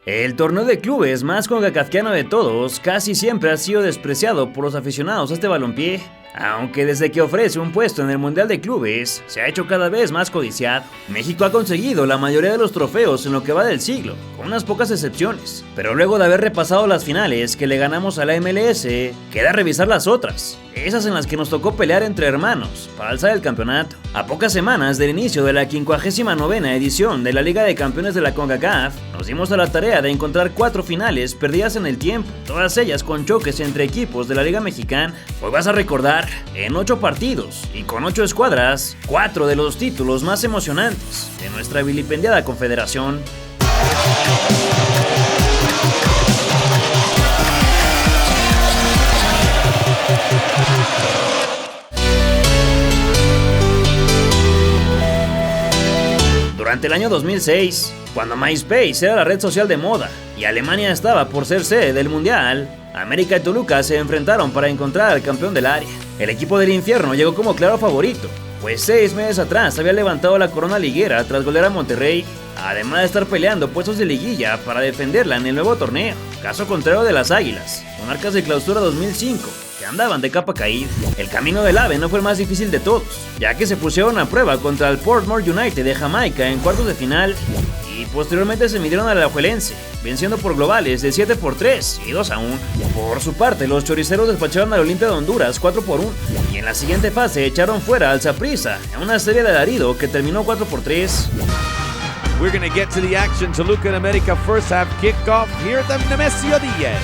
El torneo de clubes más concacafquiano de todos casi siempre ha sido despreciado por los aficionados a este balompié, aunque desde que ofrece un puesto en el Mundial de Clubes se ha hecho cada vez más codiciado. México ha conseguido la mayoría de los trofeos en lo que va del siglo, con unas pocas excepciones, pero luego de haber repasado las finales que le ganamos a la MLS, queda revisar las otras, esas en las que nos tocó pelear entre hermanos para alzar el campeonato. A pocas semanas del inicio de la 59ª edición de la Liga de Campeones de la CONCACAF, nos dimos a la tarea de encontrar 4 finales perdidas en el tiempo, todas ellas con choques entre equipos de la Liga Mexicana. Hoy vas a recordar, en 8 partidos y con 8 escuadras, 4 de los títulos más emocionantes de nuestra vilipendiada confederación. Durante el año 2006, cuando MySpace era la red social de moda y Alemania estaba por ser sede del Mundial, América y Toluca se enfrentaron para encontrar al campeón del área. El equipo del infierno llegó como claro favorito, pues 6 meses atrás había levantado la corona liguera tras golear a Monterrey, además de estar peleando puestos de liguilla para defenderla en el nuevo torneo, caso contrario de las Águilas, monarcas de clausura 2005, que andaban de capa caída. El camino del AVE no fue el más difícil de todos, ya que se pusieron a prueba contra el Portmore United de Jamaica en cuartos de final, y posteriormente se midieron al Alajuelense, venciendo por globales de 7-3 y 2-1. Por su parte, los choriceros despacharon al Olimpia de Honduras 4-1, y en la siguiente fase echaron fuera al Saprissa en una serie de alarido que terminó 4-3. We're going to get to the action. Toluca and America first half kickoff here at the Nemesio 10.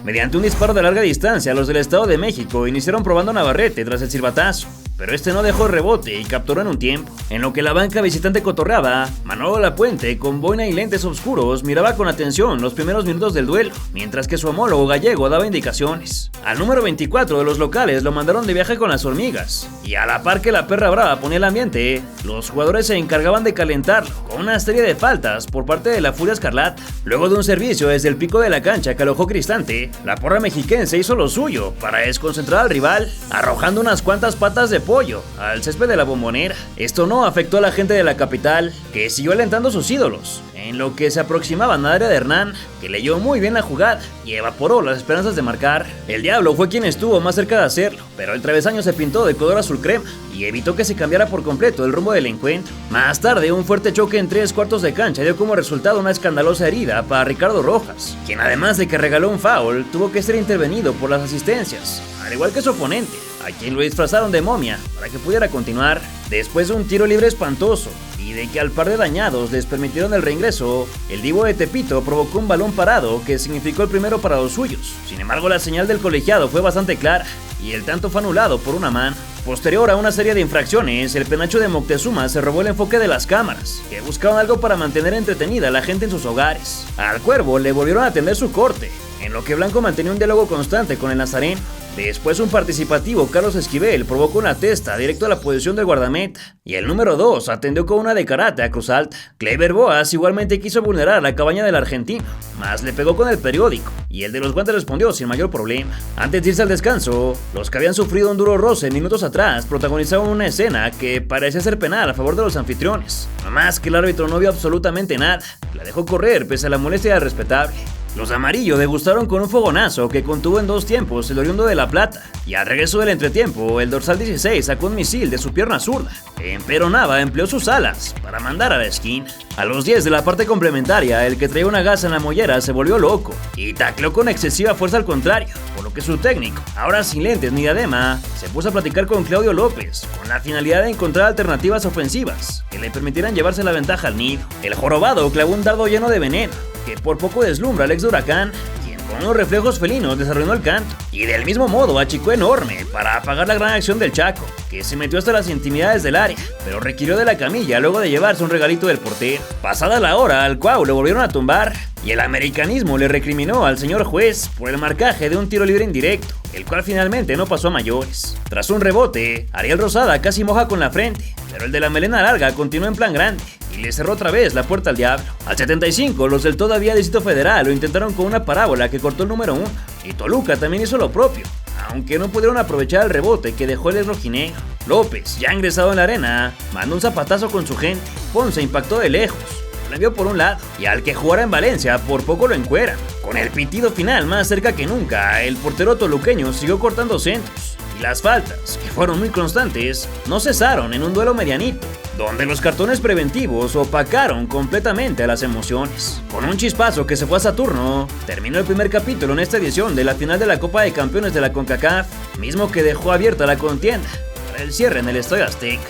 Mediante un disparo de larga distancia, los del Estado de México iniciaron probando Navarrete tras el silbatazo, pero este no dejó rebote y capturó en un tiempo. En lo que la banca visitante cotorreaba, Manolo Lapuente, con boina y lentes oscuros, miraba con atención los primeros minutos del duelo, mientras que su homólogo gallego daba indicaciones. Al número 24 de los locales lo mandaron de viaje con las hormigas, y a la par que la perra brava ponía el ambiente, los jugadores se encargaban de calentarlo con una serie de faltas por parte de la Furia Escarlata. Luego de un servicio desde el pico de la cancha que alojó Cristante, la porra mexiquense hizo lo suyo para desconcentrar al rival, arrojando unas cuantas patas de pollo al césped de la Bombonera. Esto no afectó a la gente de la capital, que siguió alentando a sus ídolos, en lo que se aproximaban al área de Hernán, que leyó muy bien la jugada y evaporó las esperanzas de marcar. El Diablo fue quien estuvo más cerca de hacerlo, pero el travesaño se pintó de color azul crema y evitó que se cambiara por completo el rumbo del encuentro. Más tarde, un fuerte choque en 3 cuartos de cancha dio como resultado una escandalosa herida para Ricardo Rojas, quien además de que regaló un foul, tuvo que ser intervenido por las asistencias, al igual que su oponente, a quien lo disfrazaron de momia para que pudiera continuar. Después de un tiro libre espantoso y de que al par de dañados les permitieron el reingreso, el Divo de Tepito provocó un balón parado que significó el primero para los suyos. Sin embargo, la señal del colegiado fue bastante clara y el tanto fue anulado por una mano. Posterior a una serie de infracciones, el penacho de Moctezuma se robó el enfoque de las cámaras, que buscaban algo para mantener entretenida a la gente en sus hogares. Al Cuervo le volvieron a atender su corte, en lo que Blanco mantenía un diálogo constante con el Nazareno. Después, un participativo Carlos Esquivel provocó una testa directo a la posición del guardameta, y el número 2 atendió con una de karate a Cruz Alta. Kleiber Boas igualmente quiso vulnerar la cabaña del argentino, mas le pegó con el periódico, y el de los guantes respondió sin mayor problema. Antes de irse al descanso, los que habían sufrido un duro roce minutos atrás protagonizaron una escena que parecía ser penal a favor de los anfitriones, no más que el árbitro no vio absolutamente nada, la dejó correr pese a la molestia del respetable. Los de amarillo degustaron con un fogonazo que contuvo en 2 tiempos el oriundo de La Plata, y al regreso del entretiempo, el dorsal 16 sacó un misil de su pierna zurda. Empero Nava empleó sus alas para mandar a la esquina. A los 10 de la parte complementaria, el que traía una gasa en la mollera se volvió loco y tacleó con excesiva fuerza al contrario, por lo que su técnico, ahora sin lentes ni diadema, se puso a platicar con Claudio López con la finalidad de encontrar alternativas ofensivas que le permitieran llevarse la ventaja al nido. El jorobado clavó un dardo lleno de veneno que por poco deslumbra al ex de Huracán, quien con unos reflejos felinos desarrolló el canto, y del mismo modo achicó enorme para apagar la gran acción del Chaco, que se metió hasta las intimidades del área, pero requirió de la camilla luego de llevarse un regalito del portero. Pasada la hora, al Cuau lo volvieron a tumbar, y el americanismo le recriminó al señor juez por el marcaje de un tiro libre indirecto, el cual finalmente no pasó a mayores. Tras un rebote, Ariel Rosada casi moja con la frente, pero el de la melena larga continuó en plan grande y le cerró otra vez la puerta al Diablo. Al 75, los del todavía Distrito Federal lo intentaron con una parábola que cortó el número 1, y Toluca también hizo lo propio, aunque no pudieron aprovechar el rebote que dejó el rojinegro. López, ya ingresado en la arena, mandó un zapatazo con su gente. Ponce impactó de lejos, lo envió por un lado, y al que jugara en Valencia por poco lo encuera. Con el pitido final más cerca que nunca, el portero toluqueño siguió cortando centros, y las faltas, que fueron muy constantes, no cesaron en un duelo medianito, donde los cartones preventivos opacaron completamente a las emociones. Con un chispazo que se fue a Saturno, terminó el primer capítulo en esta edición de la final de la Copa de Campeones de la CONCACAF, mismo que dejó abierta la contienda para el cierre en el Estadio Azteca.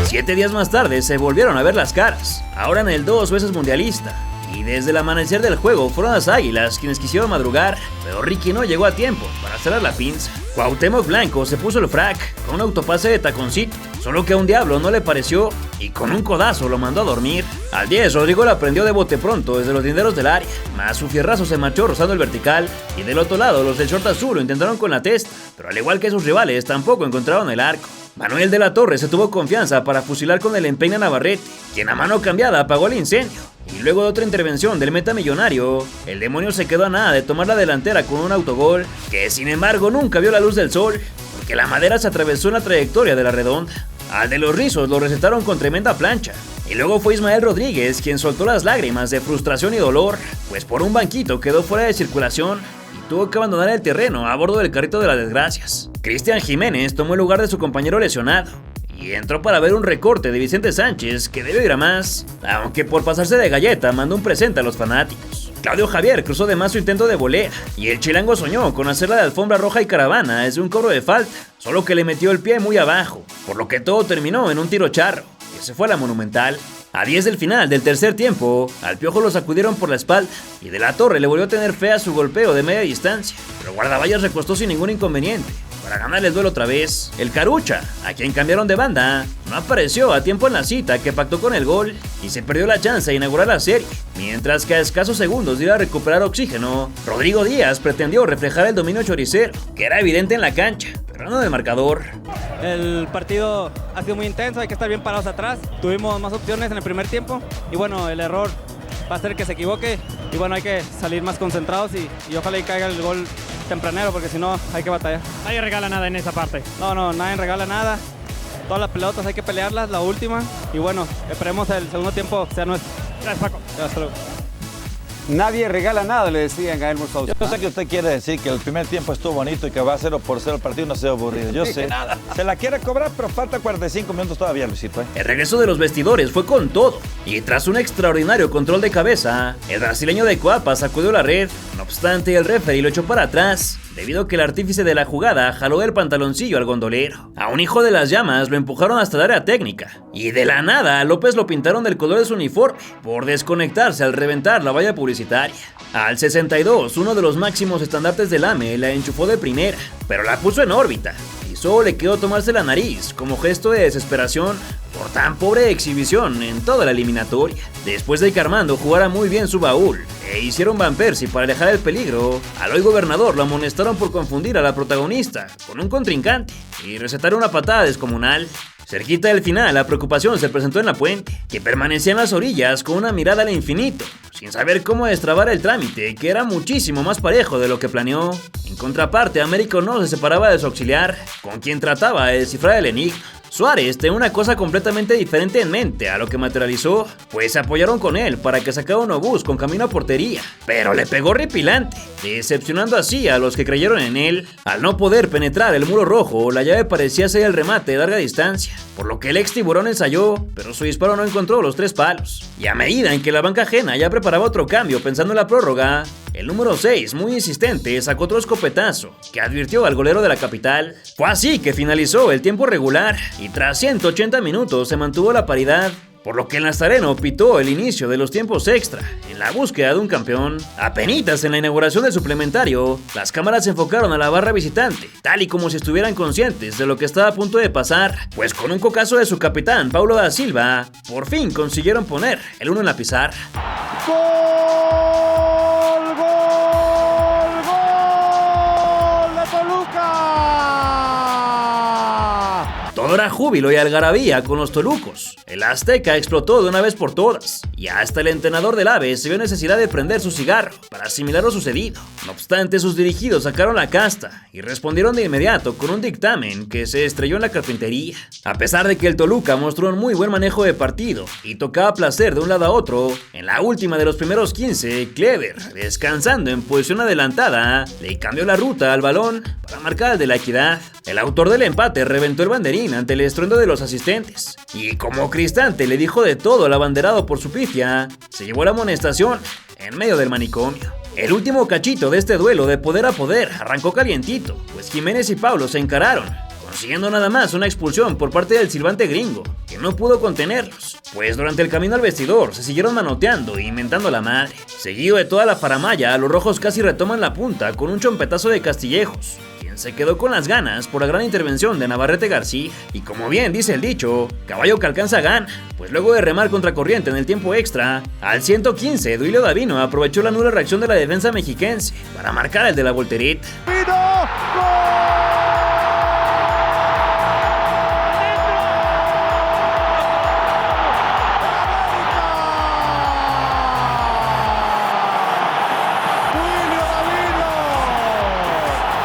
Siete días más tarde se volvieron a ver las caras, ahora en el 2 veces mundialista. Y desde el amanecer del juego fueron las Águilas quienes quisieron madrugar, pero Ricky no llegó a tiempo para cerrar la pinza. Cuauhtémoc Blanco se puso el frac con un autopase de taconcito, solo que a un diablo no le pareció y con un codazo lo mandó a dormir. Al 10 Rodrigo la prendió de bote pronto desde los linderos del área, más su fierrazo se marchó rozando el vertical y del otro lado los del short azul lo intentaron con la testa, pero al igual que sus rivales tampoco encontraron el arco. Manuel de la Torre se tuvo confianza para fusilar con el empeine a Navarrete, quien a mano cambiada apagó el incendio. Y luego de otra intervención del meta millonario, el demonio se quedó a nada de tomar la delantera con un autogol, que sin embargo nunca vio la luz del sol, porque la madera se atravesó en la trayectoria de la redonda. Al de los rizos lo recetaron con tremenda plancha, y luego fue Ismael Rodríguez quien soltó las lágrimas de frustración y dolor, pues por un banquito quedó fuera de circulación y tuvo que abandonar el terreno a bordo del carrito de las desgracias. Cristian Jiménez tomó el lugar de su compañero lesionado y entró para ver un recorte de Vicente Sánchez que debe ir a más, aunque por pasarse de galleta mandó un presente a los fanáticos. Claudio Javier cruzó de más su intento de volea y el chilango soñó con hacerla de alfombra roja y caravana desde un cobro de falta, solo que le metió el pie muy abajo, por lo que todo terminó en un tiro charro, que se fue a la Monumental. A 10 del final del tercer tiempo, al Piojo lo sacudieron por la espalda y de la Torre le volvió a tener fe a su golpeo de media distancia, pero Guardaballas recostó sin ningún inconveniente para ganar el duelo otra vez. El Carucha, a quien cambiaron de banda, no apareció a tiempo en la cita que pactó con el gol y se perdió la chance de inaugurar la serie, mientras que a escasos segundos de ir a recuperar oxígeno, Rodrigo Díaz pretendió reflejar el dominio choricero, que era evidente en la cancha, pero no en el marcador. El partido ha sido muy intenso, hay que estar bien parados atrás. Tuvimos más opciones en el primer tiempo y bueno, el error va a ser que se equivoque y bueno, hay que salir más concentrados y ojalá y caiga el gol tempranero porque si no hay que batallar. Nadie regala nada en esa parte. No, nadie regala nada. Todas las pelotas hay que pelearlas, la última y bueno, esperemos el segundo tiempo sea nuestro. Gracias, Paco. Hasta luego. Nadie regala nada, le decían Gael Mursausi. Yo sé que usted quiere decir que el primer tiempo estuvo bonito y que va a 0-0 el partido, no se ha aburrido. Yo sé. Nada. Se la quiere cobrar, pero falta 45 minutos todavía, Luisito. El regreso de los vestidores fue con todo, y tras un extraordinario control de cabeza, el brasileño de Coapa sacudió la red. No obstante, el referee lo echó para atrás, debido a que el artífice de la jugada jaló el pantaloncillo al gondolero. A un hijo de las llamas lo empujaron hasta el área técnica, y de la nada a López lo pintaron del color de su uniforme, por desconectarse al reventar la valla publicitaria. Al 62, uno de los máximos estandartes del AME la enchufó de primera, pero la puso en órbita, y solo le quedó tomarse la nariz como gesto de desesperación por tan pobre exhibición en toda la eliminatoria. Después de que Armando jugara muy bien su baúl e hicieron Van Persie para alejar el peligro, al hoy gobernador lo amonestaron por confundir a la protagonista con un contrincante y recetar una patada descomunal. Cerquita del final, la preocupación se presentó en La Puente, que permanecía en las orillas con una mirada al infinito, sin saber cómo destrabar el trámite, que era muchísimo más parejo de lo que planeó. En contraparte, Américo no se separaba de su auxiliar, con quien trataba de descifrar el enigma. Suárez tenía una cosa completamente diferente en mente a lo que materializó, pues se apoyaron con él para que sacara un obús con camino a portería, pero le pegó repilante, decepcionando así a los que creyeron en él. Al no poder penetrar el muro rojo, la llave parecía ser el remate de larga distancia, por lo que el ex tiburón ensayó, pero su disparo no encontró los 3 palos. Y a medida en que la banca ajena ya preparaba otro cambio pensando en la prórroga, el número 6, muy insistente, sacó otro escopetazo que advirtió al golero de la capital. Fue así que finalizó el tiempo regular y tras 180 minutos se mantuvo la paridad, por lo que el nazareno pitó el inicio de los tiempos extra en la búsqueda de un campeón. Apenitas en la inauguración del suplementario, las cámaras se enfocaron a la barra visitante, tal y como si estuvieran conscientes de lo que estaba a punto de pasar, pues con un cocazo de su capitán Paulo da Silva, por fin consiguieron poner el 1 en la pizarra. Todo era júbilo y algarabía con los tolucos, el Azteca explotó de una vez por todas, y hasta el entrenador del AVE se vio necesidad de prender su cigarro para asimilar lo sucedido. No obstante, sus dirigidos sacaron la casta y respondieron de inmediato con un dictamen que se estrelló en la carpintería. A pesar de que el Toluca mostró un muy buen manejo de partido y tocaba placer de un lado a otro, en la última de los primeros 15, Clever, descansando en posición adelantada, le cambió la ruta al balón para marcar al de la Equidad. El autor del empate reventó el banderín ante el estruendo de los asistentes, y como Cristante le dijo de todo al abanderado por su pifia, se llevó la amonestación en medio del manicomio. El último cachito de este duelo de poder a poder arrancó calientito, pues Jiménez y Pablo se encararon, consiguiendo nada más una expulsión por parte del silbante gringo, que no pudo contenerlos, pues durante el camino al vestidor se siguieron manoteando y mentando la madre. Seguido de toda la faramalla, los rojos casi retoman la punta con un chompetazo de Castillejos, quien se quedó con las ganas por la gran intervención de Navarrete García. Y como bien dice el dicho, caballo que alcanza gana, pues luego de remar contracorriente en el tiempo extra, al 115 Duilio Davino aprovechó la nula reacción de la defensa mexiquense para marcar el de la voltereta.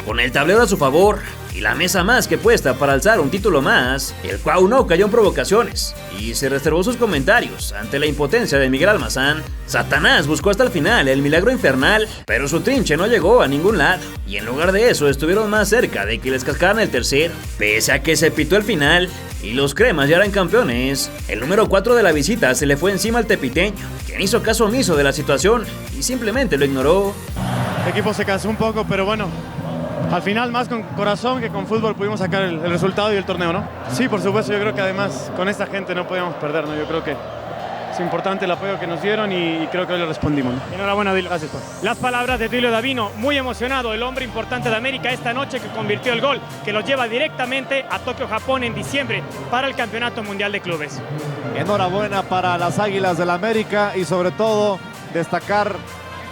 Con el tablero a su favor y la mesa más que puesta para alzar un título más, el Cuau no cayó en provocaciones y se reservó sus comentarios ante la impotencia de Miguel Almazán. Satanás buscó hasta el final el milagro infernal, pero su trinche no llegó a ningún lado, y en lugar de eso estuvieron más cerca de que les cascaran el tercero. Pese a que se pitó el final y los cremas ya eran campeones, el número 4 de la visita se le fue encima al tepiteño, quien hizo caso omiso de la situación y simplemente lo ignoró. El equipo se cansó un poco, pero bueno, al final más con corazón que con fútbol pudimos sacar el resultado y el torneo, ¿no? Sí, por supuesto, yo creo que además con esta gente no podíamos perder, ¿no? Yo creo que es importante el apoyo que nos dieron y creo que hoy le respondimos, ¿no? Enhorabuena, Duilio. Gracias, Juan. Las palabras de Duilio Davino, muy emocionado, el hombre importante de América esta noche que convirtió el gol, que los lleva directamente a Tokio, Japón en diciembre para el Campeonato Mundial de Clubes. Enhorabuena para las Águilas del América y sobre todo destacar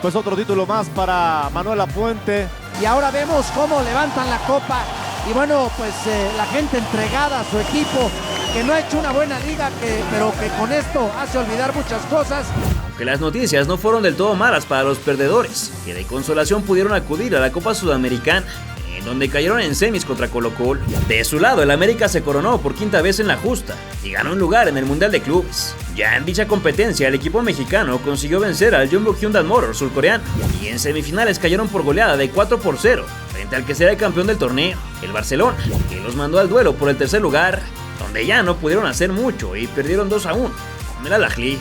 pues otro título más para Manuel Lapuente. Y ahora vemos cómo levantan la copa y bueno, pues la gente entregada a su equipo, que no ha hecho una buena liga, pero que con esto hace olvidar muchas cosas. Aunque las noticias no fueron del todo malas para los perdedores, que de consolación pudieron acudir a la Copa Sudamericana, en donde cayeron en semis contra Colo-Colo. De su lado, el América se coronó por quinta vez en la justa y ganó un lugar en el Mundial de Clubes. Ya en dicha competencia, el equipo mexicano consiguió vencer al Jumbo Hyundai Motors surcoreano, y en semifinales cayeron por goleada de 4-0 frente al que será el campeón del torneo, el Barcelona, que los mandó al duelo por el tercer lugar, donde ya no pudieron hacer mucho y perdieron 2-1 con el Al-Ahly.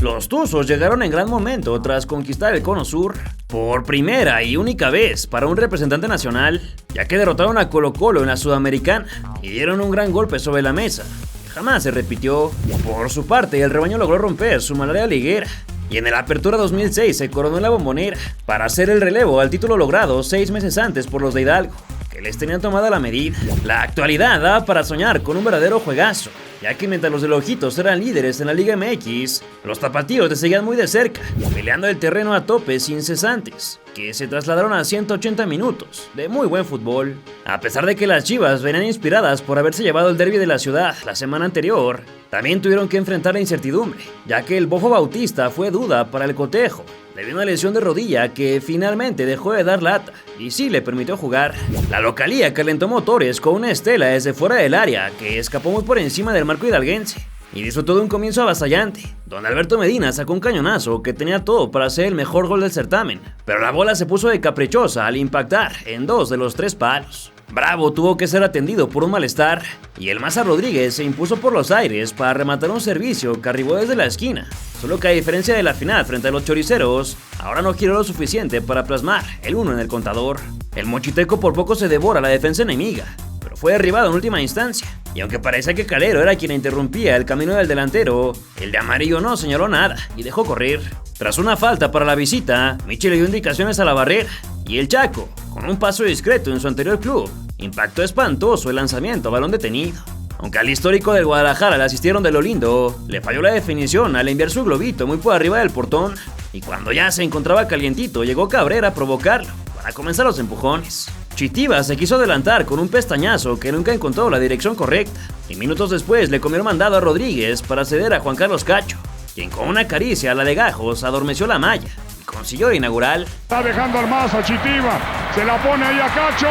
Los Tuzos llegaron en gran momento tras conquistar el Cono Sur por primera y única vez para un representante nacional, ya que derrotaron a Colo-Colo en la Sudamericana y dieron un gran golpe sobre la mesa, que jamás se repitió. Por su parte, el rebaño logró romper su malaria liguera y en el Apertura 2006 se coronó en la Bombonera para hacer el relevo al título logrado 6 meses antes por los de Hidalgo, que les tenían tomada la medida. La actualidad da para soñar con un verdadero juegazo, ya que mientras los de Ojitos eran líderes en la Liga MX, los tapatíos les seguían muy de cerca, peleando el terreno a topes incesantes, que se trasladaron a 180 minutos de muy buen fútbol. A pesar de que las Chivas venían inspiradas por haberse llevado el derbi de la ciudad la semana anterior, también tuvieron que enfrentar la incertidumbre, ya que el Bofo Bautista fue duda para el cotejo, debido a una lesión de rodilla que finalmente dejó de dar lata y sí le permitió jugar. La localía calentó motores con una estela desde fuera del área que escapó muy por encima del marco hidalguense y disfrutó de un comienzo avasallante, donde Alberto Medina sacó un cañonazo que tenía todo para ser el mejor gol del certamen, pero la bola se puso de caprichosa al impactar en 2 de los 3 palos. Bravo tuvo que ser atendido por un malestar y el Maza Rodríguez se impuso por los aires para rematar un servicio que arribó desde la esquina, solo que a diferencia de la final frente a los choriceros, ahora no giró lo suficiente para plasmar el 1 en el contador. El mochiteco por poco se devora la defensa enemiga, pero fue derribado en última instancia, y aunque parecía que Calero era quien interrumpía el camino del delantero, el de amarillo no señaló nada y dejó correr. Tras una falta para la visita, Michel le dio indicaciones a la barrera, y el Chaco, con un paso discreto en su anterior club, impactó espantoso el lanzamiento a balón detenido. Aunque al histórico del Guadalajara le asistieron de lo lindo, le falló la definición al enviar su globito muy por arriba del portón, y cuando ya se encontraba calientito llegó Cabrera a provocarlo para comenzar los empujones. Chitiva se quiso adelantar con un pestañazo que nunca encontró la dirección correcta, y minutos después le comió el mandado a Rodríguez para ceder a Juan Carlos Cacho, quien con una caricia a la de Gajos adormeció la malla y consiguió la inaugural. Está dejando al mazo a Chitiva, se la pone ahí a Cacho.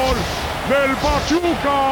¡Gol del Pachuca!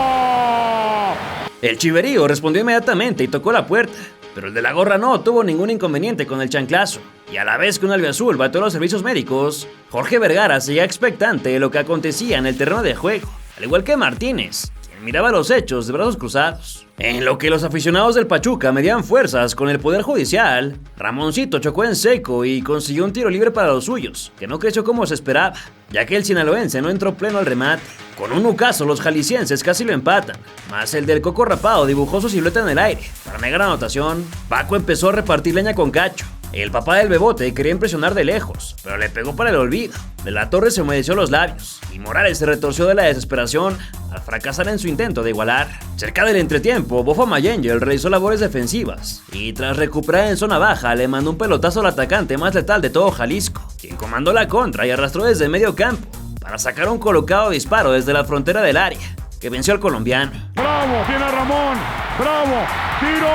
El chiverío respondió inmediatamente y tocó la puerta, pero el de la gorra no tuvo ningún inconveniente con el chanclazo, y a la vez que un albiazul bateó los servicios médicos, Jorge Vergara seguía expectante de lo que acontecía en el terreno de juego, al igual que Martínez, quien miraba los hechos de brazos cruzados. En lo que los aficionados del Pachuca medían fuerzas con el Poder Judicial, Ramoncito chocó en seco y consiguió un tiro libre para los suyos, que no creció como se esperaba, ya que el sinaloense no entró pleno al remate. Con un nucazo los jaliscienses casi lo empatan, mas el del Coco Rapado dibujó su silueta en el aire. Para negar la anotación, Paco empezó a repartir leña con Cacho. El papá del Bebote quería impresionar de lejos, pero le pegó para el olvido. De la Torre se humedeció los labios, y Morales se retorció de la desesperación al fracasar en su intento de igualar. Cerca del entretiempo, Boffa Mayengel realizó labores defensivas, y tras recuperar en zona baja, le mandó un pelotazo al atacante más letal de todo Jalisco, quien comandó la contra y arrastró desde medio campo para sacar un colocado disparo desde la frontera del área, que venció al colombiano. ¡Bravo! ¡Viene Ramón! ¡Bravo! ¡Tiro!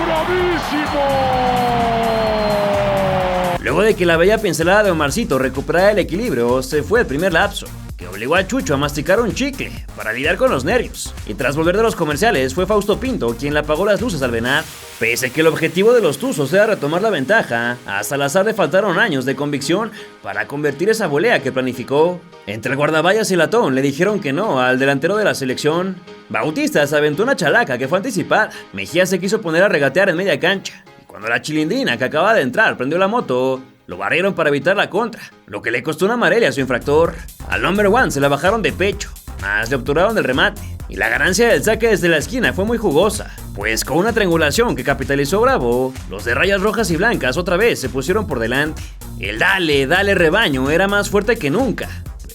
¡Bravísimo! Luego de que la bella pincelada de Omarcito recuperara el equilibrio, se fue el primer lapso, que obligó a Chucho a masticar un chicle para lidiar con los nervios. Y tras volver de los comerciales, fue Fausto Pinto quien le apagó las luces al Venado. Pese a que el objetivo de los Tuzos era retomar la ventaja, a Salazar le faltaron años de convicción para convertir esa volea que planificó. Entre el guardaballas y Latón le dijeron que no al delantero de la selección. Bautista se aventó una chalaca que fue anticipada. Mejía se quiso poner a regatear en media cancha, y cuando la chilindrina que acababa de entrar prendió la moto, lo barrieron para evitar la contra, lo que le costó una amarilla a su infractor. Al number one se la bajaron de pecho, mas le obturaron el remate, y la ganancia del saque desde la esquina fue muy jugosa, pues con una triangulación que capitalizó Bravo, los de rayas rojas y blancas otra vez se pusieron por delante. El dale, dale rebaño era más fuerte que nunca,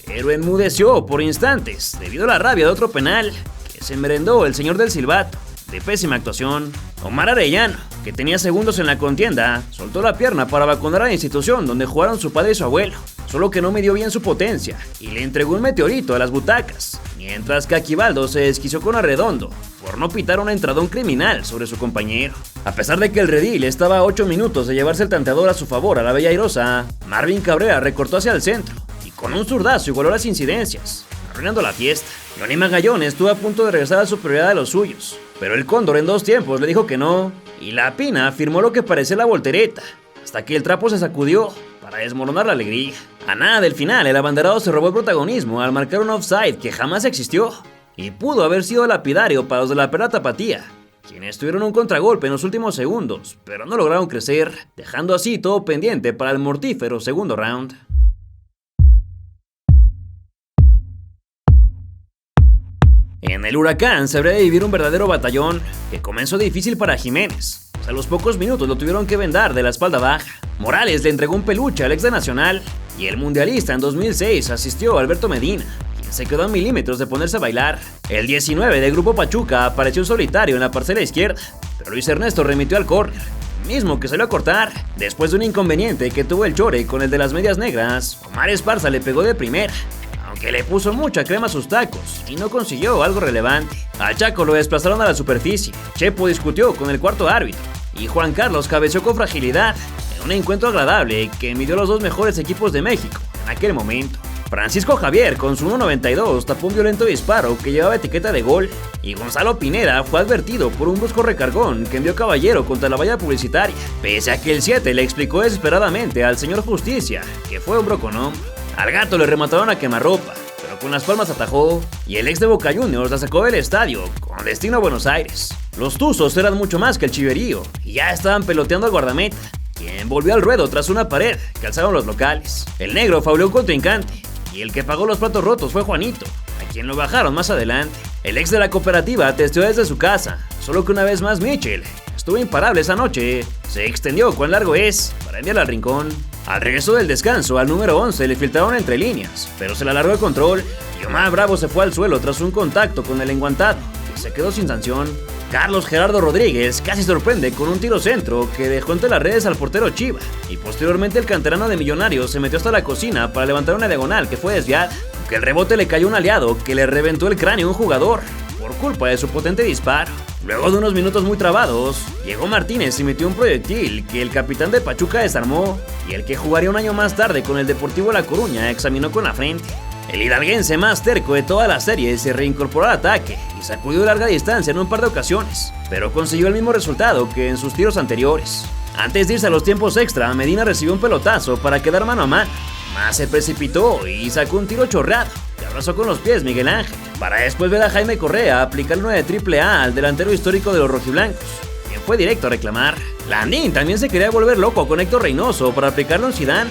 pero enmudeció por instantes debido a la rabia de otro penal que se merendó el señor del silbato. De pésima actuación, Omar Arellano, que tenía segundos en la contienda, soltó la pierna para vacunar a la institución donde jugaron su padre y su abuelo, solo que no midió bien su potencia y le entregó un meteorito a las butacas, mientras que Aquivaldo se desquició con Arredondo por no pitar un entradón criminal sobre su compañero. A pesar de que el redil estaba a 8 minutos de llevarse el tanteador a su favor a la Bella Airosa, Marvin Cabrera recortó hacia el centro y con un zurdazo igualó las incidencias, arruinando la fiesta. Johnny Magallón estuvo a punto de regresar a la superioridad de los suyos, pero el Cóndor en 2 tiempos le dijo que no, y la Pina firmó lo que parecía la voltereta, hasta que el trapo se sacudió para desmoronar la alegría. A nada del final, el abanderado se robó el protagonismo al marcar un offside que jamás existió, y pudo haber sido lapidario para los de la Perla Tapatía, quienes tuvieron un contragolpe en los últimos segundos, pero no lograron crecer, dejando así todo pendiente para el mortífero segundo round. En el Huracán se habría de vivir un verdadero batallón que comenzó difícil para Jiménez. A los pocos minutos lo tuvieron que vendar de la espalda baja. Morales le entregó un peluche al ex de Nacional, y el mundialista en 2006 asistió a Alberto Medina, quien se quedó a milímetros de ponerse a bailar. El 19 del Grupo Pachuca apareció solitario en la parcela izquierda, pero Luis Ernesto remitió al córner, mismo que salió a cortar. Después de un inconveniente que tuvo el Chore con el de las medias negras, Omar Esparza le pegó de primera, que le puso mucha crema a sus tacos y no consiguió algo relevante. Al Chaco lo desplazaron a la superficie, Chepo discutió con el cuarto árbitro y Juan Carlos cabeceó con fragilidad en un encuentro agradable que midió los 2 mejores equipos de México en aquel momento. Francisco Javier con su 1.92 tapó un violento disparo que llevaba etiqueta de gol, y Gonzalo Pineda fue advertido por un brusco recargón que envió Caballero contra la valla publicitaria, pese a que el 7 le explicó desesperadamente al señor Justicia que fue hombro con hombro. Al Gato le remataron a quemarropa, pero con las palmas atajó, y el ex de Boca Juniors la sacó del estadio con destino a Buenos Aires. Los Tuzos eran mucho más que el chiverío y ya estaban peloteando al guardameta, quien volvió al ruedo tras una pared que alzaron los locales. El negro fauleó un contrincante, y el que pagó los platos rotos fue Juanito, a quien lo bajaron más adelante. El ex de la cooperativa testeó desde su casa, solo que una vez más Mitchell estuvo imparable esa noche. Se extendió cuán largo es para enviarla al rincón. Al regreso del descanso, al número 11 le filtraron entre líneas, pero se le alargó el control y Omar Bravo se fue al suelo tras un contacto con el enguantado, que se quedó sin sanción. Carlos Gerardo Rodríguez casi sorprende con un tiro centro que dejó entre las redes al portero Chiva, y posteriormente el canterano de Millonarios se metió hasta la cocina para levantar una diagonal que fue desviada, aunque el rebote le cayó a un aliado que le reventó el cráneo a un jugador por culpa de su potente disparo. Luego de unos minutos muy trabados, llegó Martínez y metió un proyectil que el capitán de Pachuca desarmó, y el que jugaría un año más tarde con el Deportivo La Coruña examinó con la frente. El hidalguense más terco de toda la serie se reincorporó al ataque y sacudió de larga distancia en un par de ocasiones, pero consiguió el mismo resultado que en sus tiros anteriores. Antes de irse a los tiempos extra, Medina recibió un pelotazo para quedar mano a mano, mas se precipitó y sacó un tiro chorreado que abrazó con los pies Miguel Ángel, para después ver a Jaime Correa aplicar una de AAA al delantero histórico de los rojiblancos, quien fue directo a reclamar. Landín también se quería volver loco con Héctor Reynoso para aplicarlo en Zidane,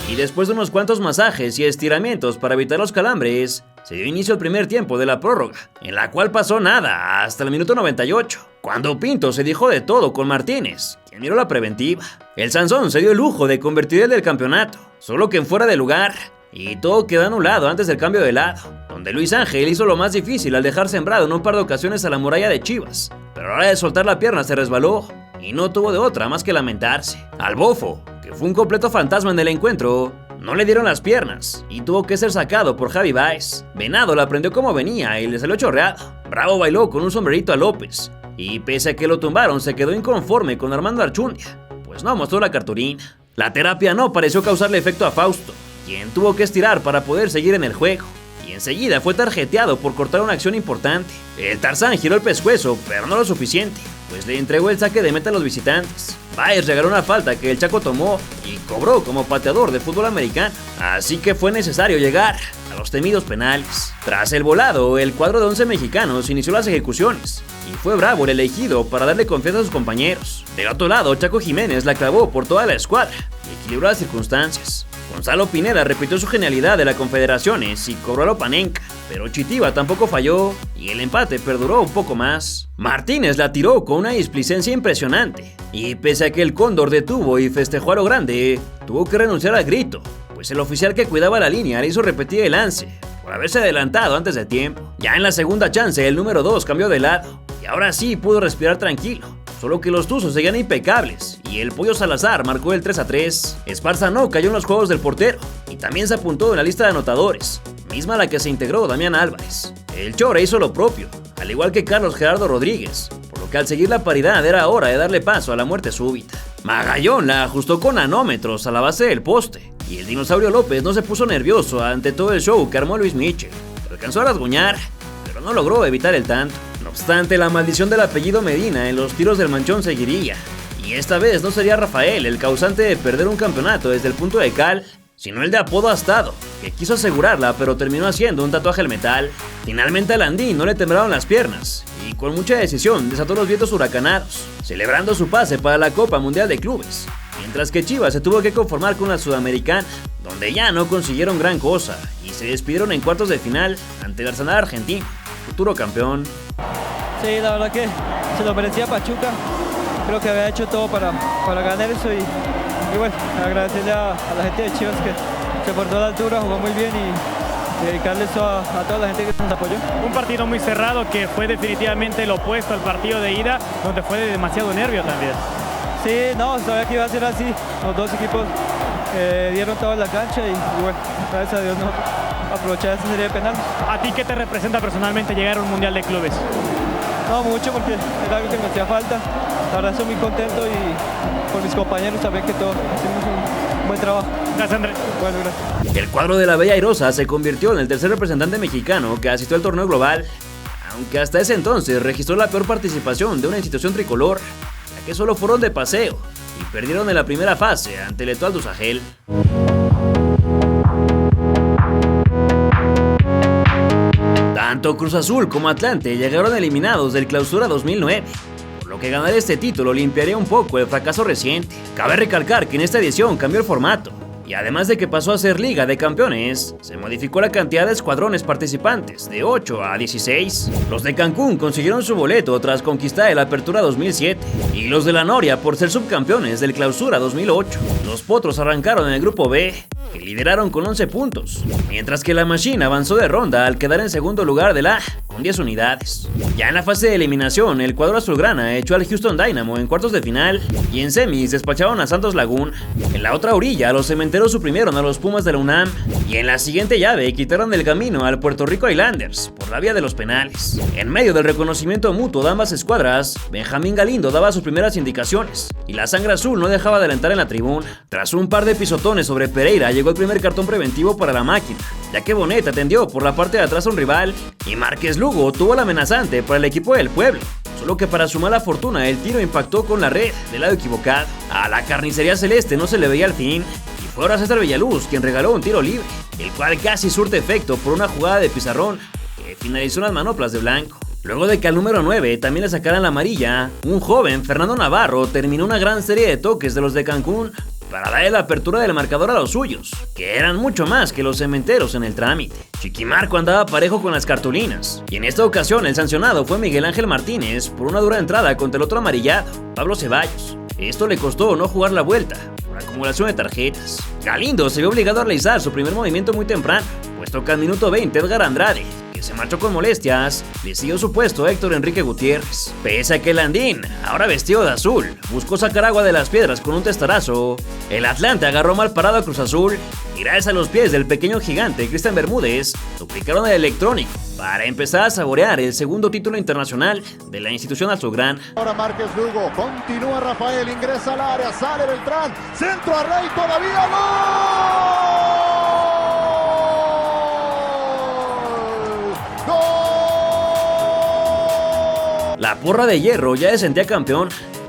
y después de unos cuantos masajes y estiramientos para evitar los calambres, se dio inicio al primer tiempo de la prórroga, en la cual pasó nada hasta el minuto 98, cuando Pinto se dijo de todo con Martínez, quien miró la preventiva. El Sansón se dio el lujo de convertir el del campeonato, solo que en fuera de lugar, y todo quedó anulado antes del cambio de lado, donde Luis Ángel hizo lo más difícil al dejar sembrado en un par de ocasiones a la muralla de Chivas, pero a la hora de soltar la pierna se resbaló, y no tuvo de otra más que lamentarse. Al Bofo, que fue un completo fantasma en el encuentro, no le dieron las piernas y tuvo que ser sacado por Javi Baez. Venado la prendió como venía y le salió chorreado. Bravo bailó con un sombrerito a López, y pese a que lo tumbaron se quedó inconforme con Armando Archundia, pues no mostró la cartulina. La terapia no pareció causarle efecto a Fausto, quien tuvo que estirar para poder seguir en el juego, y enseguida fue tarjeteado por cortar una acción importante. El Tarzán giró el pescuezo, pero no lo suficiente, pues le entregó el saque de meta a los visitantes. Baez regaló una falta que el Chaco tomó y cobró como pateador de fútbol americano, así que fue necesario llegar a los temidos penales. Tras el volado, el cuadro de 11 mexicanos inició las ejecuciones, y fue Bravo el elegido para darle confianza a sus compañeros. Del otro lado, Chaco Jiménez la clavó por toda la escuadra y equilibró las circunstancias. Gonzalo Pineda repitió su genialidad de las Confederaciones y cobró a Lopanenka, pero Chitiva tampoco falló y el empate perduró un poco más. Martínez la tiró con una displicencia impresionante, y pese a que el Cóndor detuvo y festejó a lo grande, tuvo que renunciar al grito, pues el oficial que cuidaba la línea le hizo repetir el lance por haberse adelantado antes de tiempo. Ya en la segunda chance, el número 2 cambió de lado y ahora sí pudo respirar tranquilo, solo que los Tuzos seguían impecables y el Pollo Salazar marcó el 3-3. Esparza no cayó en los juegos del portero y también se apuntó en la lista de anotadores, misma a la que se integró Damián Álvarez. El Chore hizo lo propio, al igual que Carlos Gerardo Rodríguez, por lo que al seguir la paridad era hora de darle paso a la muerte súbita. Magallón la ajustó con nanómetros a la base del poste, y el Dinosaurio López no se puso nervioso ante todo el show que armó Luis Michel. Alcanzó a rasguñar, pero no logró evitar el tanto. No obstante, la maldición del apellido Medina en los tiros del manchón seguiría, y esta vez no sería Rafael el causante de perder un campeonato desde el punto de cal, sino el de apodo Astado, que quiso asegurarla pero terminó haciendo un tatuaje al metal. Finalmente a Landín no le temblaron las piernas, y con mucha decisión desató los vientos huracanados, celebrando su pase para la Copa Mundial de Clubes, mientras que Chivas se tuvo que conformar con la Sudamericana, donde ya no consiguieron gran cosa, y se despidieron en cuartos de final ante el Arsenal argentino, futuro campeón. Sí, la verdad que se lo merecía Pachuca, creo que había hecho todo para ganar eso, y bueno, agradecerle a la gente de Chivas que se portó a la altura, jugó muy bien, y dedicarle eso a toda la gente que nos apoyó. Un partido muy cerrado que fue definitivamente el opuesto al partido de ida, donde fue de demasiado nervio también. Sí, no, sabía que iba a ser así, los dos equipos dieron todo en la cancha, y bueno, gracias a Dios no aprovechar esa serie de penales. ¿A ti qué te representa personalmente llegar a un Mundial de Clubes? No, mucho, porque es algo que me hacía falta. La verdad estoy muy contento, y por mis compañeros también, que todos hicimos un buen trabajo. Gracias, Andrés. Bueno, gracias. El cuadro de la Bella Airosa se convirtió en el tercer representante mexicano que asistió al torneo global, aunque hasta ese entonces registró la peor participación de una institución tricolor, ya que solo fueron de paseo y perdieron en la primera fase ante el Etoile du Sahel. Tanto Cruz Azul como Atlante llegaron eliminados del Clausura 2009, por lo que ganar este título limpiaría un poco el fracaso reciente. Cabe recalcar que en esta edición cambió el formato, y además de que pasó a ser Liga de Campeones, se modificó la cantidad de escuadrones participantes de 8 a 16. Los de Cancún consiguieron su boleto tras conquistar el Apertura 2007 y los de la Noria por ser subcampeones del Clausura 2008. Los Potros arrancaron en el grupo B, que lideraron con 11 puntos, mientras que la Machine avanzó de ronda al quedar en segundo lugar del A con 10 unidades. Ya en la fase de eliminación, el cuadro azulgrana echó al Houston Dynamo en cuartos de final y en semis despacharon a Santos Laguna. En la otra orilla, los cementeros suprimieron a los Pumas de la UNAM y en la siguiente llave quitaron el camino al Puerto Rico Islanders por la vía de los penales. En medio del reconocimiento mutuo de ambas escuadras, Benjamín Galindo daba sus primeras indicaciones y la sangre azul no dejaba de alentar en la tribuna. Tras un par de pisotones sobre Pereira, llegó el primer cartón preventivo para la máquina, ya que Bonet atendió por la parte de atrás a un rival y Márquez Lugo tuvo la amenazante para el equipo del pueblo. Solo que para su mala fortuna el tiro impactó con la red del lado equivocado. A la carnicería celeste no se le veía el fin y fue ahora César Villaluz quien regaló un tiro libre, el cual casi surte efecto por una jugada de pizarrón que finalizó en las manoplas de blanco. Luego de que al número 9 también le sacaran la amarilla, un joven, Fernando Navarro, terminó una gran serie de toques de los de Cancún para darle la apertura del marcador a los suyos, que eran mucho más que los cementeros en el trámite. Chiquimarco andaba parejo con las cartulinas, y en esta ocasión el sancionado fue Miguel Ángel Martínez por una dura entrada contra el otro amarillado, Pablo Ceballos. Esto le costó no jugar la vuelta por acumulación de tarjetas. Galindo se vio obligado a realizar su primer movimiento muy temprano, puesto que al minuto 20 Edgar Andrade, se marchó con molestias, le siguió su puesto Héctor Enrique Gutiérrez. Pese a que el Andín, ahora vestido de azul, buscó sacar agua de las piedras con un testarazo, el Atlante agarró mal parado a Cruz Azul y gracias a los pies del pequeño gigante Cristian Bermúdez, duplicaron el electrónico para empezar a saborear el segundo título internacional de la institución azulgrana. Ahora Márquez Lugo, continúa Rafael, ingresa al área, sale Beltrán, centro a Rey, todavía La porra de hierro ya se sentía campeón.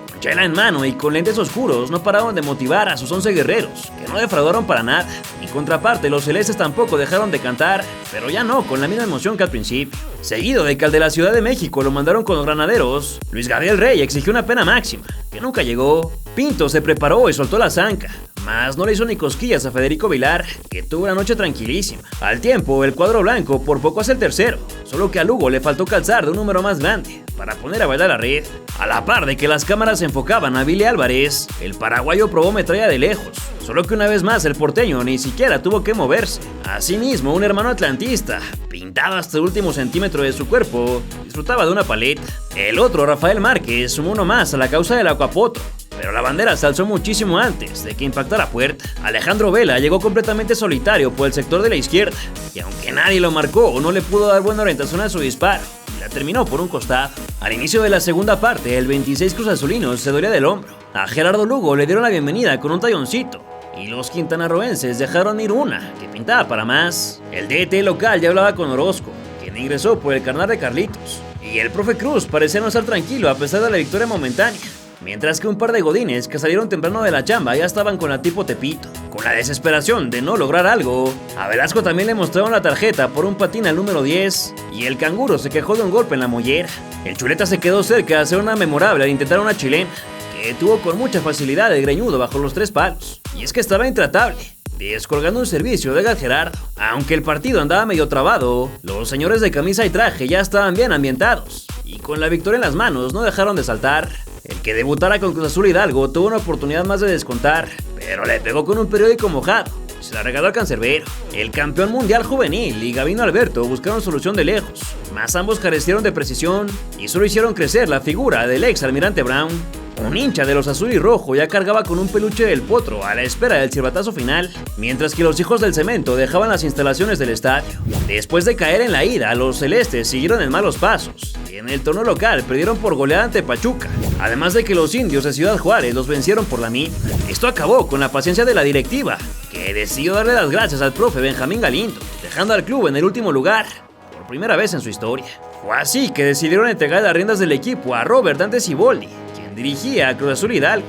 Con chela en mano y con lentes oscuros no pararon de motivar a sus 11 guerreros, que no defraudaron para nada. En contraparte, los celestes tampoco dejaron de cantar, pero ya no con la misma emoción que al principio. Seguido de que al de la Ciudad de México lo mandaron con los granaderos, Luis Gabriel Rey exigió una pena máxima, que nunca llegó. Pinto se preparó y soltó la zanca, mas no le hizo ni cosquillas a Federico Vilar, que tuvo una noche tranquilísima. Al tiempo, el cuadro blanco por poco hace el tercero, solo que a Lugo le faltó calzar de un número más grande para poner a bailar la red. A la par de que las cámaras se enfocaban a Billy Álvarez, el paraguayo probó metralla de lejos, solo que una vez más el porteño ni siquiera tuvo que moverse. Asimismo, un hermano atlantista, pintado hasta el último centímetro de su cuerpo, disfrutaba de una paleta. El otro, Rafael Márquez, sumó uno más a la causa del Acuapoto, pero la bandera se alzó muchísimo antes de que impactara puerta. Alejandro Vela llegó completamente solitario por el sector de la izquierda, y aunque nadie lo marcó, no le pudo dar buena orientación a su disparo, y la terminó por un costado. Al inicio de la segunda parte, el 26 Cruz Azulinos se dolía del hombro. A Gerardo Lugo le dieron la bienvenida con un talloncito, y los quintanarroenses dejaron ir una que pintaba para más. El DT local ya hablaba con Orozco, quien ingresó por el carnal de Carlitos, y el profe Cruz parecía no estar tranquilo a pesar de la victoria momentánea. Mientras que un par de godines que salieron temprano de la chamba ya estaban con la tipo Tepito. Con la desesperación de no lograr algo, a Velasco también le mostraron la tarjeta por un patín al número 10 y el canguro se quejó de un golpe en la mollera. El chuleta se quedó cerca de hacer una memorable al intentar una chilena, que tuvo con mucha facilidad el greñudo bajo los 3 palos. Y es que estaba intratable, descolgando un servicio de Edgar Gerardo. Aunque el partido andaba medio trabado, los señores de camisa y traje ya estaban bien ambientados, y con la victoria en las manos no dejaron de saltar. El que debutara con Cruz Azul Hidalgo tuvo una oportunidad más de descontar, pero le pegó con un periódico mojado, se la regaló al cancerbero. El campeón mundial juvenil y Gabino Alberto buscaron solución de lejos, mas ambos carecieron de precisión y solo hicieron crecer la figura del ex almirante Brown. Un hincha de los azul y rojo ya cargaba con un peluche del potro a la espera del silbatazo final, mientras que los hijos del cemento dejaban las instalaciones del estadio. Después de caer en la ida, los celestes siguieron en malos pasos y en el torneo local perdieron por goleada ante Pachuca, además de que los indios de Ciudad Juárez los vencieron por la mínima. Esto acabó con la paciencia de la directiva, que decidió darle las gracias al profe Benjamín Galindo, dejando al club en el último lugar por primera vez en su historia. Fue así que decidieron entregar las riendas del equipo a Robert Dante Siboldi, dirigía a Cruz Azul Hidalgo,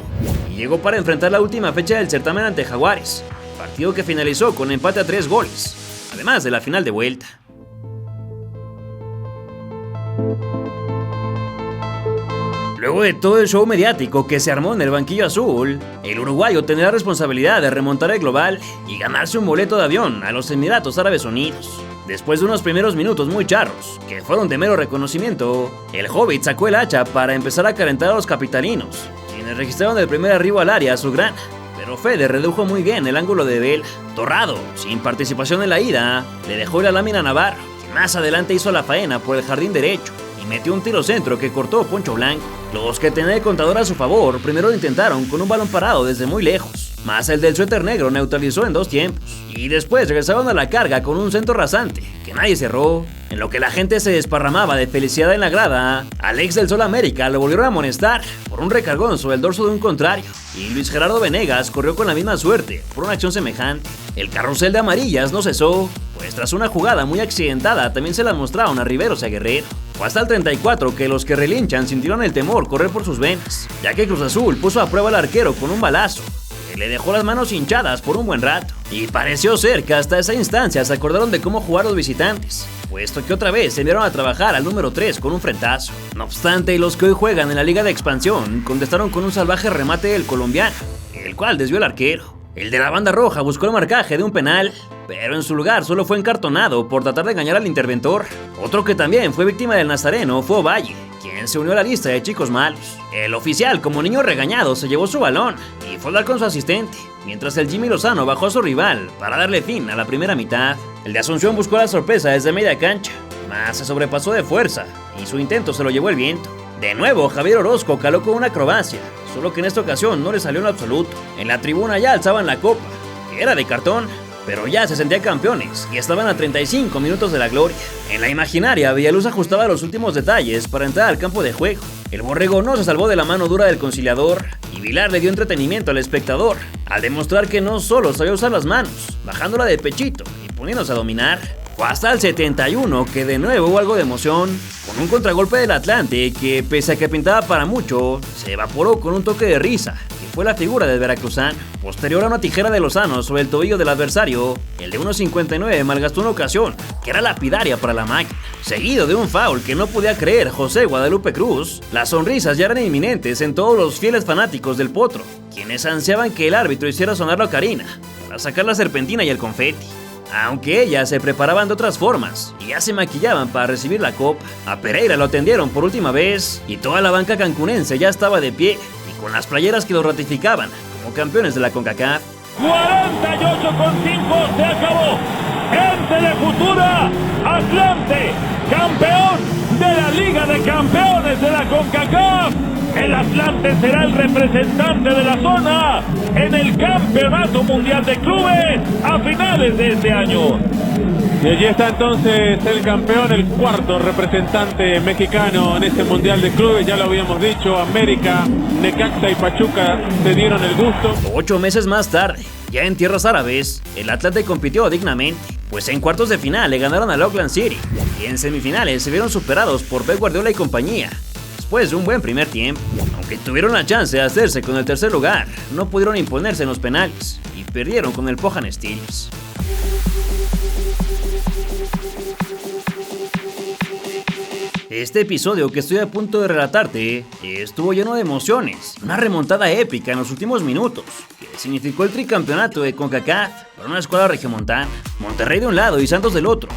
y llegó para enfrentar la última fecha del certamen ante Jaguares, partido que finalizó con empate a 3 goles, además de la final de vuelta. Luego de todo el show mediático que se armó en el banquillo azul, el uruguayo tendrá la responsabilidad de remontar el global y ganarse un boleto de avión a los Emiratos Árabes Unidos. Después de unos primeros minutos muy charros, que fueron de mero reconocimiento, el Hobbit sacó el hacha para empezar a calentar a los capitalinos, quienes registraron el primer arribo al área azulgrana. Pero Fede redujo muy bien el ángulo de Vela. Torrado, sin participación en la ida, le dejó la lámina a Navarro, que más adelante hizo la faena por el jardín derecho y metió un tiro centro que cortó Poncho Blanco. Los que tenían el contador a su favor primero lo intentaron con un balón parado desde muy lejos, más el del suéter negro neutralizó en 2 tiempos, y después regresaron a la carga con un centro rasante que nadie cerró. En lo que la gente se desparramaba de felicidad en la grada, al ex del Sol América lo volvieron a amonestar por un recargón sobre el dorso de un contrario, y Luis Gerardo Venegas corrió con la misma suerte por una acción semejante. El carrusel de amarillas no cesó, pues tras una jugada muy accidentada también se la mostraron a Riveros y a Guerrero. Fue hasta el 34 que los que relinchan sintieron el temor correr por sus venas, ya que Cruz Azul puso a prueba al arquero con un balazo que le dejó las manos hinchadas por un buen rato. Y pareció ser que hasta esa instancia se acordaron de cómo jugar los visitantes, puesto que otra vez se enviaron a trabajar al número 3 con un frentazo. No obstante, los que hoy juegan en la Liga de Expansión contestaron con un salvaje remate del colombiano, el cual desvió el arquero. El de la banda roja buscó el marcaje de un penal, pero en su lugar solo fue encartonado por tratar de engañar al interventor. Otro que también fue víctima del nazareno fue Ovalle, quien se unió a la lista de chicos malos. El oficial, como niño regañado, se llevó su balón y fue a hablar con su asistente, mientras el Jimmy Lozano bajó a su rival para darle fin a la primera mitad. El de Asunción buscó la sorpresa desde media cancha, mas se sobrepasó de fuerza y su intento se lo llevó el viento. De nuevo, Javier Orozco caló con una acrobacia, solo que en esta ocasión no le salió en absoluto. En la tribuna ya alzaban la copa, que era de cartón, pero ya se sentían campeones y estaban a 35 minutos de la gloria. En la imaginaria, Villaluz ajustaba los últimos detalles para entrar al campo de juego. El borrego no se salvó de la mano dura del conciliador y Vilar le dio entretenimiento al espectador, al demostrar que no solo sabía usar las manos, bajándola de pechito y poniéndose a dominar. Fue hasta el 71 que de nuevo hubo algo de emoción, con un contragolpe del Atlante que, pese a que pintaba para mucho, se evaporó con un toque de risa, que fue la figura del veracruzano. Posterior a una tijera de Lozano sobre el tobillo del adversario, el de 1.59 malgastó una ocasión que era lapidaria para la máquina. Seguido de un foul que no podía creer José Guadalupe Cruz, las sonrisas ya eran inminentes en todos los fieles fanáticos del Potro, quienes ansiaban que el árbitro hiciera sonar la ocarina para sacar la serpentina y el confeti. Aunque ellas se preparaban de otras formas y ya se maquillaban para recibir la copa. A Pereira lo atendieron por última vez y toda la banca cancunense ya estaba de pie y con las playeras que lo ratificaban como campeones de la CONCACAF. 48,5 se acabó. Gente de Futura, Atlante, campeón de la Liga de Campeones de la CONCACAF. El Atlante será el representante de la zona en el Campeonato Mundial de Clubes a finales de este año. Y allí está entonces el campeón, el cuarto representante mexicano en este Mundial de Clubes. Ya lo habíamos dicho, América, Necaxa y Pachuca se dieron el gusto. 8 meses más tarde, ya en tierras árabes, el Atlante compitió dignamente, pues en cuartos de final le ganaron al Auckland City y en semifinales se vieron superados por Pep Guardiola y compañía. Después de un buen primer tiempo, aunque tuvieron la chance de hacerse con el tercer lugar, no pudieron imponerse en los penales y perdieron con el Pohang Steelers. Este episodio que estoy a punto de relatarte estuvo lleno de emociones, una remontada épica en los últimos minutos, que significó el tricampeonato de CONCACAF para una escuadra regiomontana, Monterrey de un lado y Santos del otro.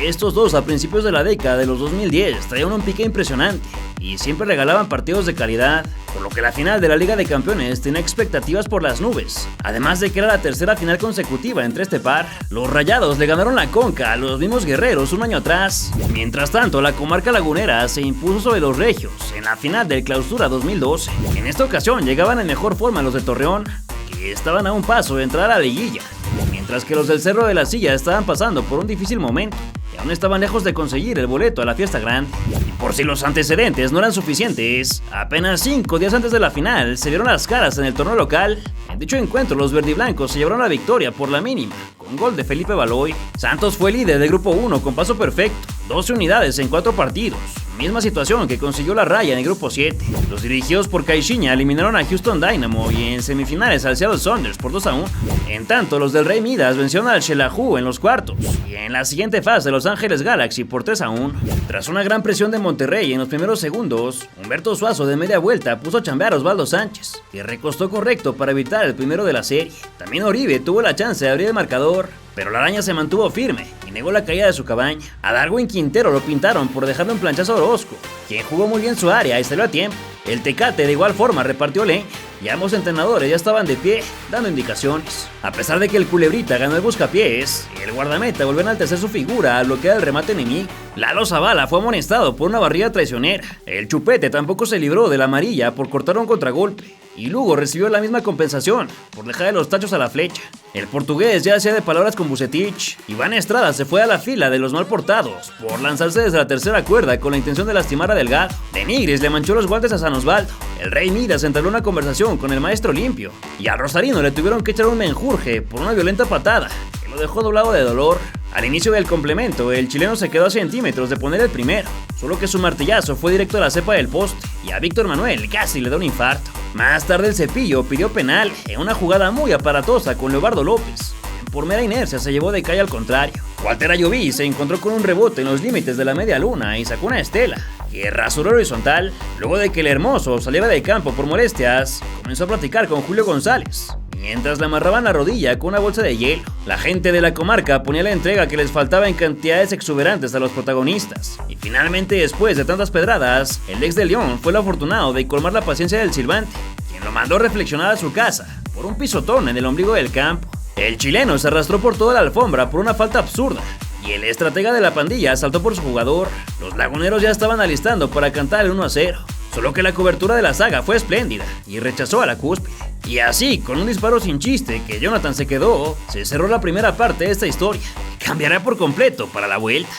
Estos dos a principios de la década de los 2010 traían un pique impresionante y siempre regalaban partidos de calidad, por lo que la final de la Liga de Campeones tenía expectativas por las nubes. Además de que era la tercera final consecutiva entre este par, los Rayados le ganaron la Conca a los mismos guerreros un año atrás. Mientras tanto, la comarca lagunera se impuso sobre los regios en la final del Clausura 2012. En esta ocasión llegaban en mejor forma los de Torreón, que estaban a un paso de entrar a la liguilla, mientras que los del Cerro de la Silla estaban pasando por un difícil momento y aún estaban lejos de conseguir el boleto a la fiesta grande. Y por si los antecedentes no eran suficientes, apenas 5 días antes de la final se vieron las caras en el torneo local. En dicho encuentro, los verdiblancos se llevaron la victoria por la mínima, con gol de Felipe Baloy. Santos fue líder del grupo 1 con paso perfecto, 12 unidades en 4 partidos, misma situación que consiguió la raya en el grupo 7. Los dirigidos por Caixinha eliminaron a Houston Dynamo y en semifinales al Seattle Sounders por 2-1. En tanto, los del Rey Midas vencieron al Xelajú en los cuartos y en la siguiente fase Los Ángeles Galaxy por 3-1. Tras una gran presión de Monterrey en los primeros segundos, Humberto Suazo de media vuelta puso a chambear a Osvaldo Sánchez, que recostó correcto para evitar el primero de la serie. También Oribe tuvo la chance de abrir el marcador, pero la araña se mantuvo firme y negó la caída de su cabaña. A Darwin Quintero lo pintaron por dejarle un planchazo a Orozco, quien jugó muy bien su área y salió a tiempo. El Tecate de igual forma repartió leña y ambos entrenadores ya estaban de pie, dando indicaciones. A pesar de que el Culebrita ganó el buscapiés, el guardameta volvió a enaltecer su figura al bloquear el remate enemigo. Lalo Zavala fue amonestado por una barrida traicionera. El Chupete tampoco se libró de la amarilla por cortar un contragolpe. Y Lugo recibió la misma compensación por dejarle los tachos a la flecha. El portugués ya hacía de palabras con Vucetich. Iván Estrada se fue a la fila de los mal portados por lanzarse desde la tercera cuerda con la intención de lastimar a Delgado. De Nigris le manchó los guantes a San Osvaldo. El Rey Midas entabló una conversación con el maestro limpio. Y al Rosarino le tuvieron que echar un menjurje por una violenta patada que lo dejó doblado de dolor. Al inicio del complemento, el chileno se quedó a centímetros de poner el primero, solo que su martillazo fue directo a la cepa del poste y a Víctor Manuel casi le da un infarto. Más tarde el Cepillo pidió penal en una jugada muy aparatosa con Leobardo López. Por mera inercia se llevó de calle al contrario. Walter Ayoví se encontró con un rebote en los límites de la media luna y sacó una estela que rasuró horizontal. Luego de que el Hermoso saliera del campo por molestias, comenzó a platicar con Julio González, mientras le amarraban la rodilla con una bolsa de hielo. La gente de la comarca ponía la entrega que les faltaba en cantidades exuberantes a los protagonistas. Y finalmente, después de tantas pedradas, el ex de León fue el afortunado de colmar la paciencia del silbante, quien lo mandó reflexionar a su casa por un pisotón en el ombligo del campo. El chileno se arrastró por toda la alfombra por una falta absurda y el estratega de la pandilla saltó por su jugador. Los laguneros ya estaban alistando para cantar el 1-0, solo que la cobertura de la saga fue espléndida y rechazó a la cúspide. Y así, con un disparo sin chiste que Jonathan se quedó, se cerró la primera parte de esta historia, que cambiará por completo para la vuelta.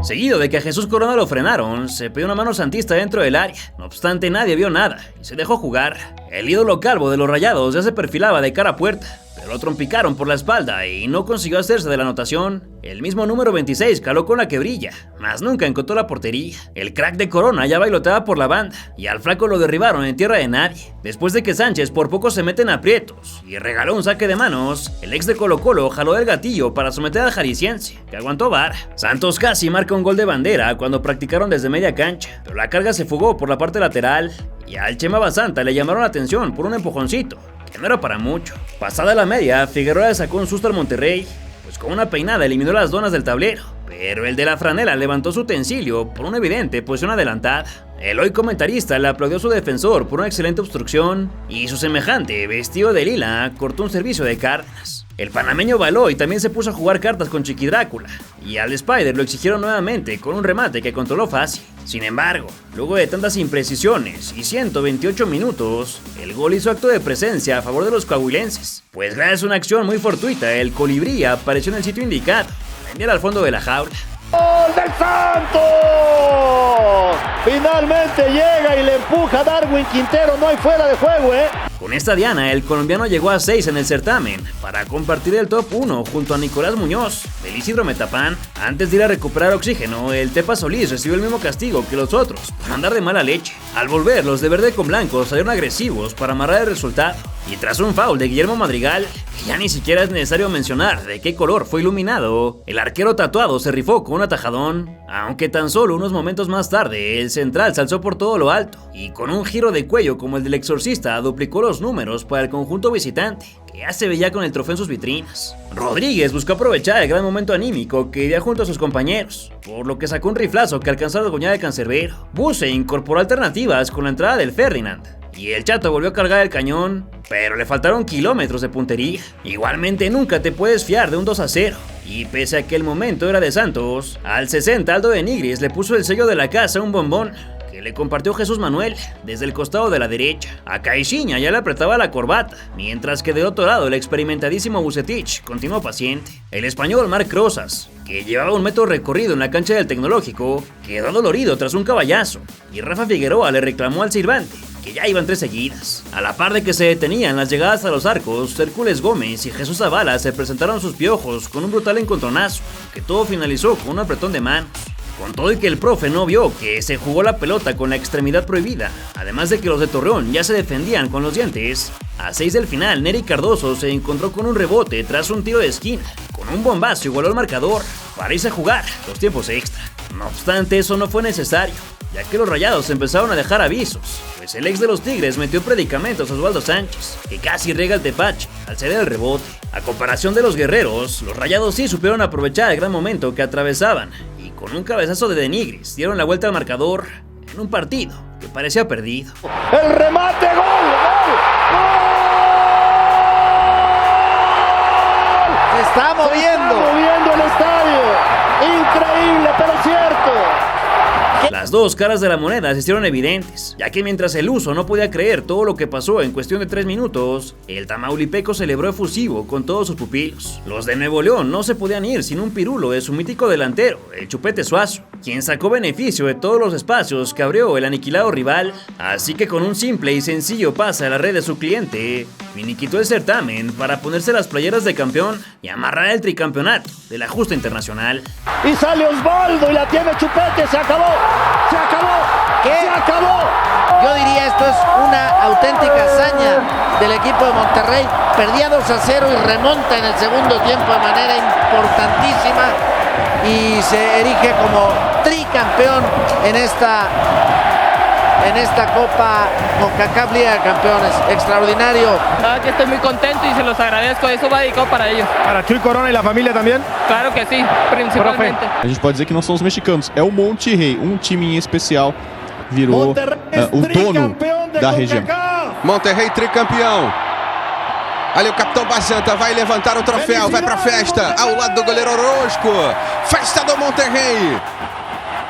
Seguido de que a Jesús Corona lo frenaron, se pidió una mano santista dentro del área. No obstante, nadie vio nada y se dejó jugar. El ídolo calvo de los Rayados ya se perfilaba de cara a puerta, pero lo trompicaron por la espalda y no consiguió hacerse de la anotación. El mismo número 26 caló con la que brilla, mas nunca encontró la portería. El crack de Corona ya bailoteaba por la banda y al flaco lo derribaron en tierra de nadie. Después de que Sánchez por poco se mete en aprietos y regaló un saque de manos, el ex de Colo Colo jaló del gatillo para someter al jalisciense, que aguantó vara. Santos casi marca un gol de bandera cuando practicaron desde media cancha, pero la carga se fugó por la parte lateral y al Chema Basanta le llamaron la atención por un empujoncito, que no era para mucho. Pasada la media, Figueroa le sacó un susto al Monterrey, pues con una peinada eliminó las donas del tablero, pero el de la franela levantó su utensilio por una evidente posición adelantada. El hoy comentarista le aplaudió a su defensor por una excelente obstrucción y su semejante, vestido de lila, cortó un servicio de Cárdenas. El panameño baló y también se puso a jugar cartas con Chiqui Drácula, y al Spider lo exigieron nuevamente con un remate que controló fácil. Sin embargo, luego de tantas imprecisiones y 128 minutos, el gol hizo acto de presencia a favor de los coahuilenses, pues gracias a una acción muy fortuita, el colibrí apareció en el sitio indicado, para enviar al fondo de la jaula. ¡Gol del Santos! Finalmente llega y le empuja a Darwin Quintero, no hay fuera de juego, Con esta diana, el colombiano llegó a 6 en el certamen para compartir el top 1 junto a Nicolás Muñoz del Isidro Metapán. Antes de ir a recuperar oxígeno, el Tepa Solís recibió el mismo castigo que los otros por andar de mala leche. Al volver, los de verde con blanco salieron agresivos para amarrar el resultado. Y tras un foul de Guillermo Madrigal, que ya ni siquiera es necesario mencionar de qué color fue iluminado, el arquero tatuado se rifó con un atajadón, aunque tan solo unos momentos más tarde el central se alzó por todo lo alto y con un giro de cuello como el del exorcista duplicó los números para el conjunto visitante, que ya se veía con el trofeo en sus vitrinas. Rodríguez buscó aprovechar el gran momento anímico que vivía junto a sus compañeros, por lo que sacó un riflazo que alcanzó a desgoñar al cancerbero. Buse incorporó alternativas con la entrada del Ferdinand, y el Chato volvió a cargar el cañón, pero le faltaron kilómetros de puntería. Igualmente nunca te puedes fiar de un 2-0, y pese a que el momento era de Santos, al 60 Aldo de Nigris le puso el sello de la casa a un bombón que le compartió Jesús Manuel desde el costado de la derecha. A Caixinha ya le apretaba la corbata, mientras que del otro lado el experimentadísimo Vucetich continuó paciente. El español Marc Rosas, que llevaba un metro recorrido en la cancha del Tecnológico, quedó dolorido tras un caballazo, y Rafa Figueroa le reclamó al silbante que ya iban 3 seguidas. A la par de que se detenían las llegadas a los arcos, Hércules Gómez y Jesús Zavala se presentaron sus piojos con un brutal encontronazo, que todo finalizó con un apretón de manos. Con todo y que el profe no vio que se jugó la pelota con la extremidad prohibida, además de que los de Torreón ya se defendían con los dientes, a 6 del final Nery Cardoso se encontró con un rebote tras un tiro de esquina. Con un bombazo igualó el marcador para irse a jugar los tiempos extra. No obstante, eso no fue necesario, ya que los Rayados empezaron a dejar avisos, pues el ex de los Tigres metió predicamentos a Osvaldo Sánchez, que casi riega el tepache al ceder el rebote. A comparación de los guerreros, los Rayados sí supieron aprovechar el gran momento que atravesaban, y con un cabezazo de Denigris dieron la vuelta al marcador en un partido que parecía perdido. El remate, gol, gol, gol. Se está moviendo el estadio. Increíble, pero cierto. Las dos caras de la moneda se hicieron evidentes, ya que mientras el Uso no podía creer todo lo que pasó en cuestión de 3 minutos, el tamaulipeco celebró efusivo con todos sus pupilos. Los de Nuevo León no se podían ir sin un pirulo de su mítico delantero, el Chupete Suazo, quien sacó beneficio de todos los espacios que abrió el aniquilado rival, así que con un simple y sencillo pase a la red de su cliente, finiquitó el certamen para ponerse las playeras de campeón y amarrar el tricampeonato de la justa internacional. Y sale Osvaldo y la tiene Chupete, se acabó. ¡Se acabó! ¿Qué? ¡Se acabó! Yo diría esto es una auténtica hazaña del equipo de Monterrey. Perdía 2-0 y remonta en el segundo tiempo de manera importantísima y se erige como tricampeón en esta Copa CONCACAF Liga de Campeones. Extraordinario. Que estoy muy contento y se los agradezco. Eso va dedicado para ellos. Para Chuy Corona y la familia también. Claro que sí, principalmente. A gente pode dizer que não são os mexicanos, é o Monterrey, time em especial virou o dono da região. Monterrey tricampeão. Ali o capitão Bazanta vai levantar o troféu, vai pra festa, ao lado do goleiro Orozco. Festa do Monterrey.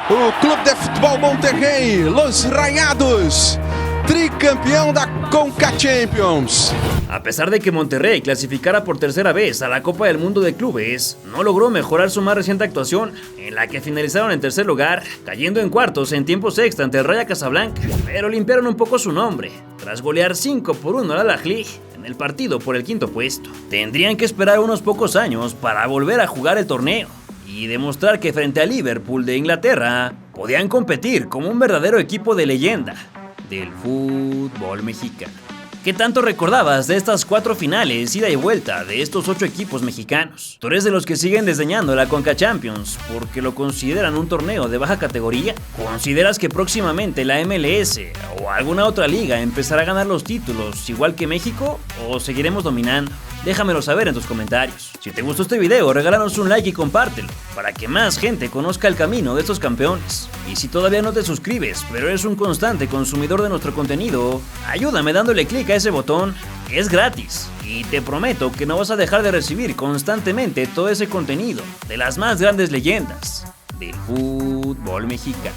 O Clube de Futebol Monterrey, Los Rayados, tricampeão da Conca Champions. A pesar de que Monterrey clasificara por tercera vez a la Copa del Mundo de Clubes, no logró mejorar su más reciente actuación, en la que finalizaron en tercer lugar, cayendo en cuartos en tiempos extra ante el Raja Casablanca, pero limpiaron un poco su nombre, tras golear 5-1 al Al-Ahly en el partido por el quinto puesto. Tendrían que esperar unos pocos años para volver a jugar el torneo y demostrar que frente a Liverpool de Inglaterra podían competir como un verdadero equipo de leyenda del fútbol mexicano. ¿Qué tanto recordabas de estas 4 finales ida y vuelta de estos 8 equipos mexicanos? ¿Tú eres de los que siguen desdeñando la Conca Champions porque lo consideran un torneo de baja categoría? ¿Consideras que próximamente la MLS o alguna otra liga empezará a ganar los títulos igual que México o seguiremos dominando? Déjamelo saber en tus comentarios. Si te gustó este video, regálanos un like y compártelo para que más gente conozca el camino de estos campeones. Y si todavía no te suscribes, pero eres un constante consumidor de nuestro contenido, ayúdame dándole clic a ese botón, es gratis. Y te prometo que no vas a dejar de recibir constantemente todo ese contenido de las más grandes leyendas del fútbol mexicano.